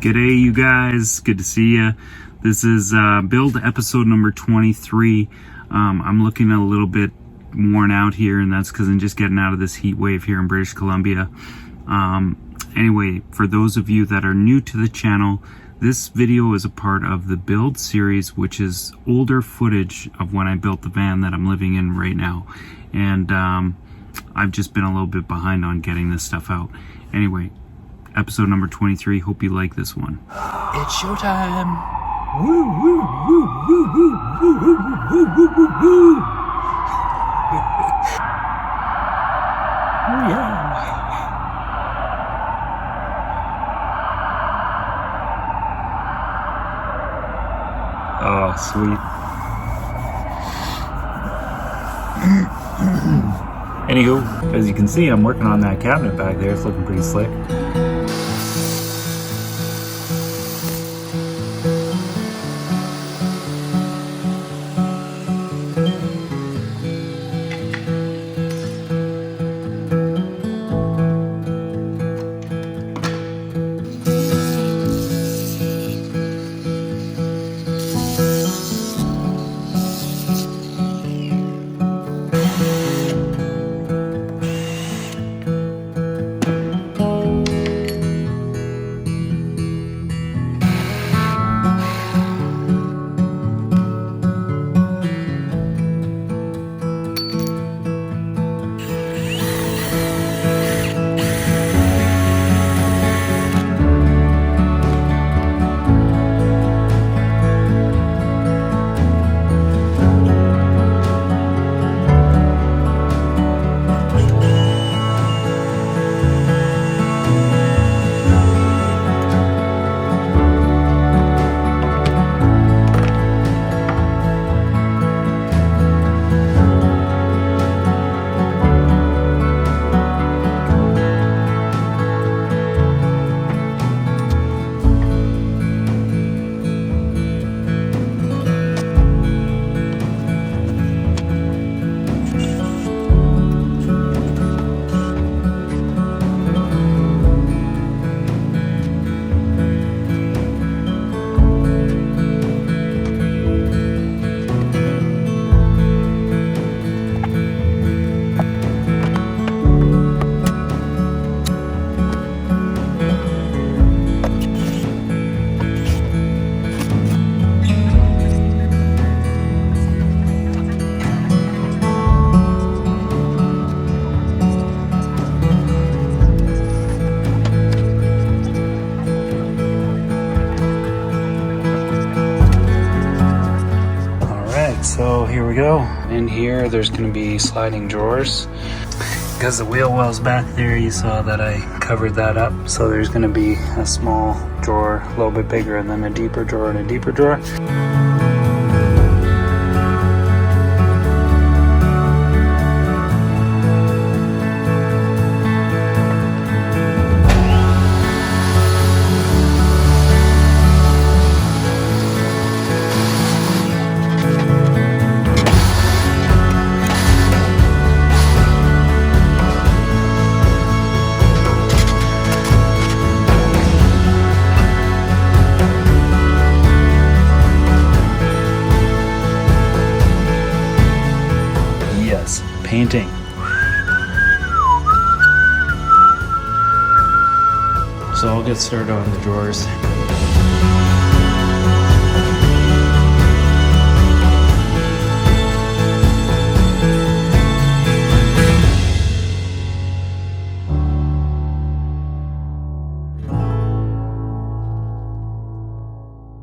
G'day you guys, good to see you. This is build episode number 23. I'm looking a little bit worn out here, and that's because I'm just getting out of this heat wave here in British Columbia. Anyway, for those of you that are new to the channel, this video is a part of the build series, which is older footage of when I built the van that I'm living in right now. And I've just been a little bit behind on getting this stuff out. Anyway, episode number 23. Hope you like this one. It's showtime. Woo, woo, woo, woo, woo, woo, woo, woo, woo, woo, woo. Oh yeah. Oh, sweet. Anywho, as you can see, I'm working on that cabinet back there. It's looking pretty slick. So here we go. In here, there's going to be sliding drawers. Because the wheel well's back there, you saw that I covered that up. So there's going to be a small drawer, a little bit bigger, and then a deeper drawer and a deeper drawer. Painting. So I'll get started on the drawers.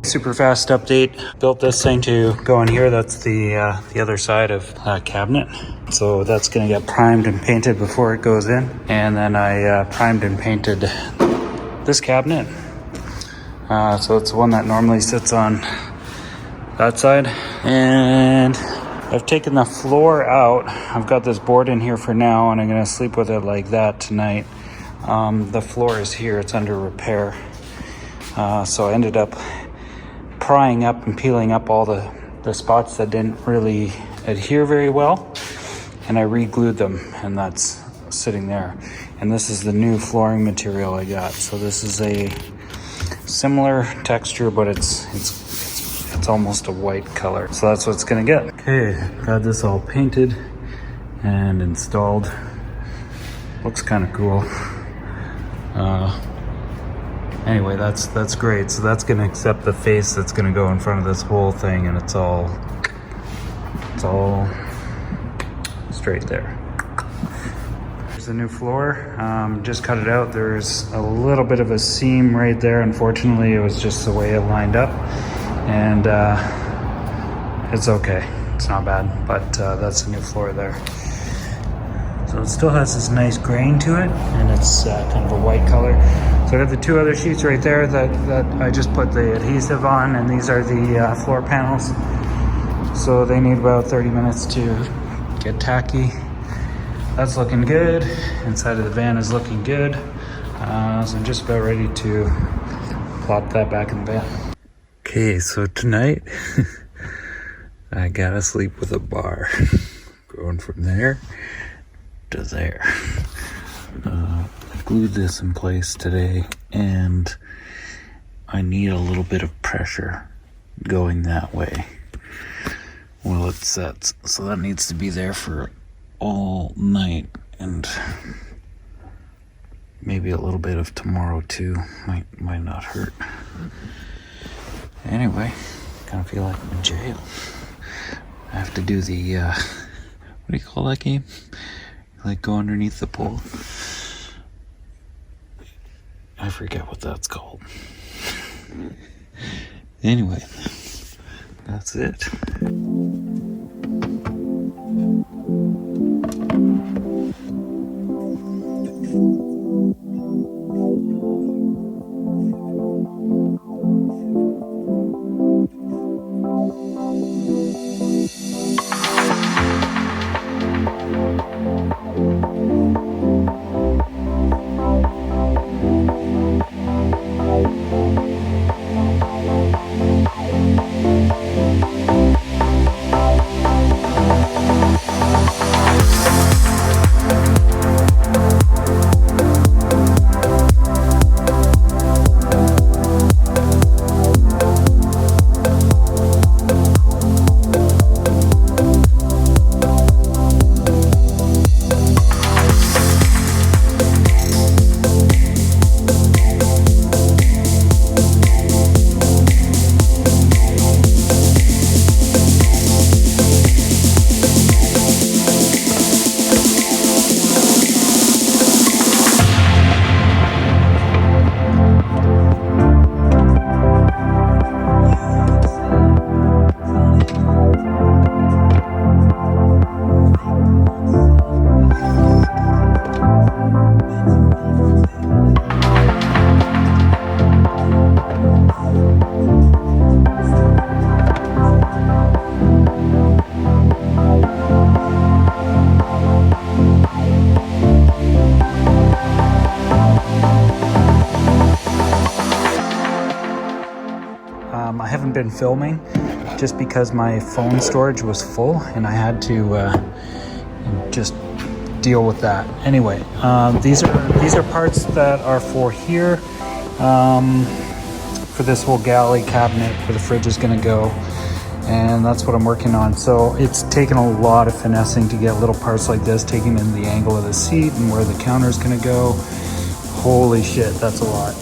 Super fast update. Built this thing to go in here. That's the other side of that cabinet. So that's gonna get primed and painted before it goes in. And then I primed and painted this cabinet. So it's the one that normally sits on that side. And I've taken the floor out. I've got this board in here for now, and I'm gonna sleep with it like that tonight. The floor is here, it's under repair. So I ended up prying up and peeling up all the spots that didn't really adhere very well, and I re-glued them, and that's sitting there. And this is the new flooring material I got. So this is a similar texture, but it's almost a white color. So that's what it's gonna get. Okay, got this all painted and installed. Looks kind of cool. Anyway, that's great. So that's gonna accept the face that's gonna go in front of this whole thing, and it's all straight there. There's the new floor. Just cut it out. There's a little bit of a seam right there. Unfortunately, it was just the way it lined up, and it's okay. It's not bad, but that's the new floor there. So it still has this nice grain to it, and it's kind of a white color. So I got the two other sheets right there that I just put the adhesive on, and these are the floor panels. So they need about 30 minutes to get tacky. That's looking good. Inside of the van is looking good. So I'm just about ready to plop that back in the van. Okay, so tonight I gotta sleep with a bar. Going from there to there. I glued this in place today, and I need a little bit of pressure going that way while it sets. So that needs to be there for all night, and maybe a little bit of tomorrow too. Might not hurt. Anyway, kind of feel like I'm in jail. I have to do the what do you call that game? Like go underneath the pole. I forget what that's called. Anyway, that's it. I haven't been filming just because my phone storage was full and I had to just deal with that. Anyway, these are parts that are for here, for this whole galley cabinet where the fridge is going to go, and that's what I'm working on. So it's taken a lot of finessing to get little parts like this, taking in the angle of the seat and where the counter is going to go. Holy shit, that's a lot.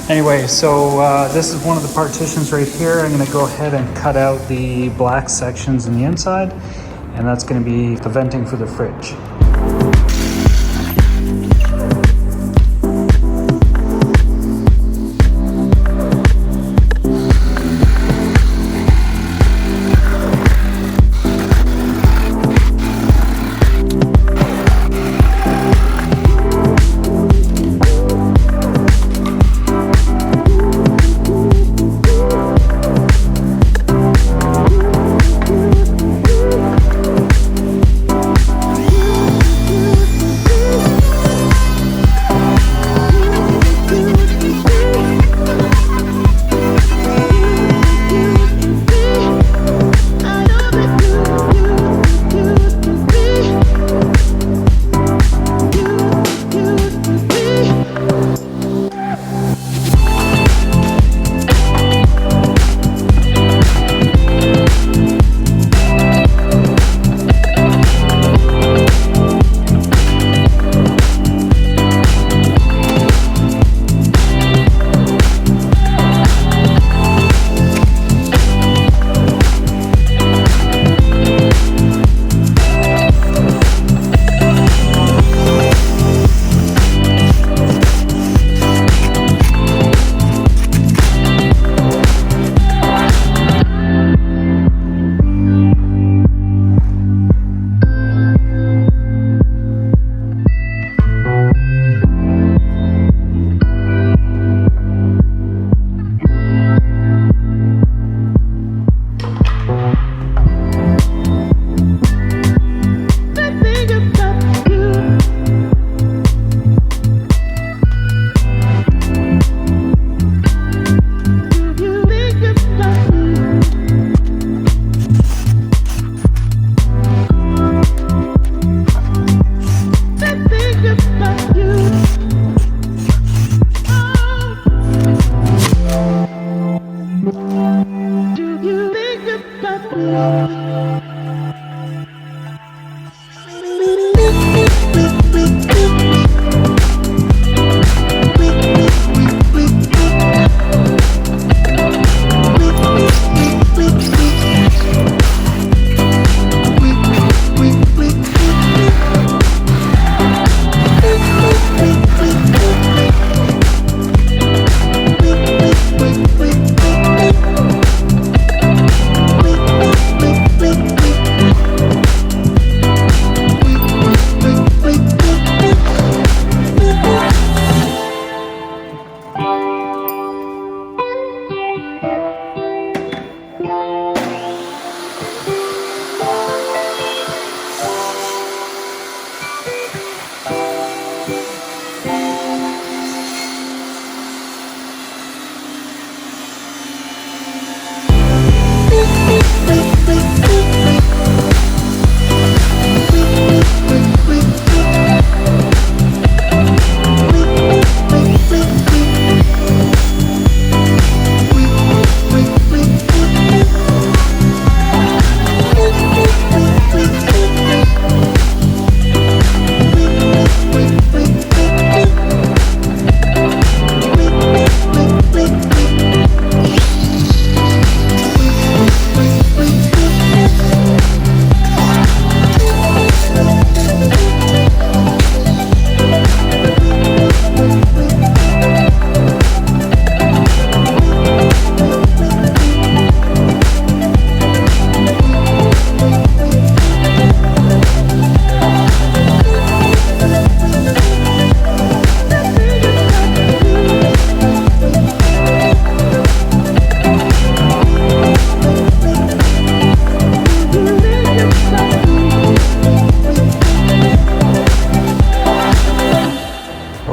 Anyway, so this is one of the partitions right here. I'm going to go ahead and cut out the black sections in the inside, and that's going to be the venting for the fridge.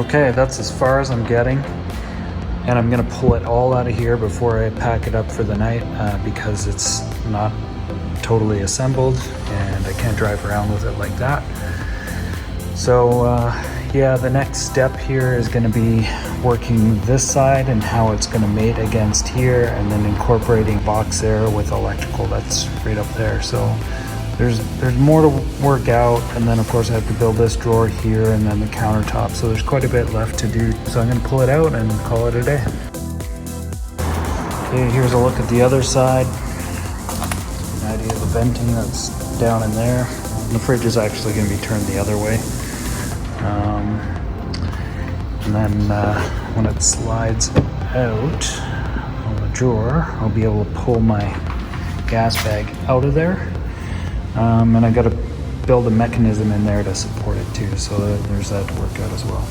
Okay, that's as far as I'm getting. And I'm gonna pull it all out of here before I pack it up for the night because it's not totally assembled and I can't drive around with it like that. So yeah, the next step here is gonna be working this side and how it's gonna mate against here, and then incorporating box there with electrical that's right up there. So there's more to work out, and then of course I have to build this drawer here and then the countertop. So there's quite a bit left to do. So I'm gonna pull it out and call it a day. Okay, here's a look at the other side. An idea of the venting that's down in there. And the fridge is actually gonna be turned the other way. And then when it slides out on the drawer, I'll be able to pull my gas bag out of there. And I got to build a mechanism in there to support it too, so there's that to work out as well.